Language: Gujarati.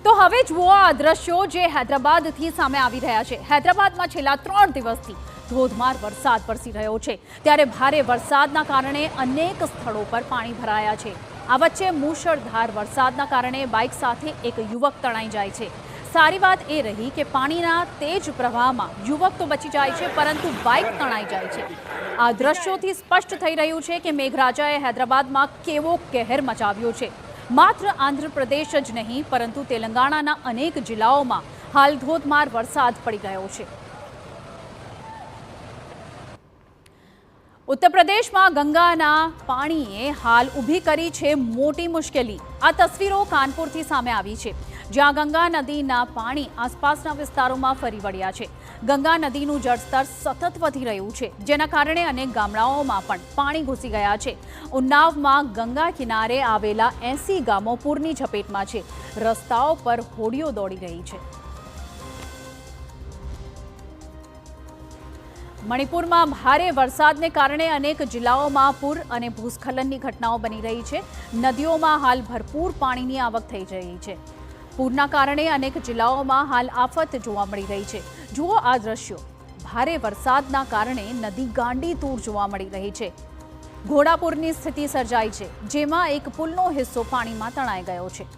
તો હવે જુઓ આ દ્રશ્યો જે હૈદરાબાદથી સામે આવી રહ્યા છે। હૈદરાબાદમાં છેલ્લા 3 દિવસથી ધોધમાર વરસાદ વરસી રહ્યો છે, ત્યારે ભારે વરસાદના કારણે અનેક સ્થળો પર પાણી ભરાયા છે। આ વચ્ચે મુશળધાર વરસાદના કારણે બાઇક સાથે એક યુવક તણાઈ જાય છે। સારી વાત એ રહી કે પાણીના તેજ પ્રવાહમાં યુવક તો બચી જાય છે, પરંતુ બાઇક તણાઈ જાય છે। આ દ્રશ્યોથી સ્પષ્ટ થઈ રહ્યું છે કે મેઘરાજાએ હૈદરાબાદમાં કેવો કહેર મચાવ્યો છે। માત્ર આંધ્રપ્રદેશ જ નહીં, પરંતુ તેલંગાણાના અનેક જિલ્લાઓમાં હાલ ધોધમાર વરસાદ પડી ગયો છે। ઉત્તર પ્રદેશમાં ગંગાના પાણીએ હાલ ઊભી કરી છે મોટી મુશ્કેલી। આ તસવીરો કાનપુરથી સામે આવી છે, જ્યાં ગંગા નદીના પાણી આસપાસના વિસ્તારોમાં ફરી વળ્યા છે। ગંગા નદીનું જળસ્તર સતત વધી રહ્યું છે, જેના કારણે અનેક ગામડાઓમાં પણ પાણી ઘૂસી ગયા છે। ઉન્નાવમાં ગંગા કિનારે આવેલા 80 ગામો પૂરની ઝપેટમાં છે। રસ્તાઓ પર હોડીઓ દોડી રહી છે। મણિપુરમાં ભારે વરસાદને કારણે અનેક જિલ્લાઓમાં પૂર અને ભૂસ્ખલનની ઘટનાઓ બની રહી છે। નદીઓમાં હાલ ભરપૂર પાણીની આવક થઈ રહી છે। પૂરના કારણે અનેક જિલ્લાઓમાં હાલ આફત જોવા મળી રહી છે। જુઓ આ દ્રશ્યો, ભારે વરસાદના કારણે નદી ગાંડી તૂર જોવા મળી રહી છે। ઘોડાપુરની સ્થિતિ સર્જાઈ છે, જેમાં એક પુલનો હિસ્સો પાણીમાં તણાઈ ગયો છે।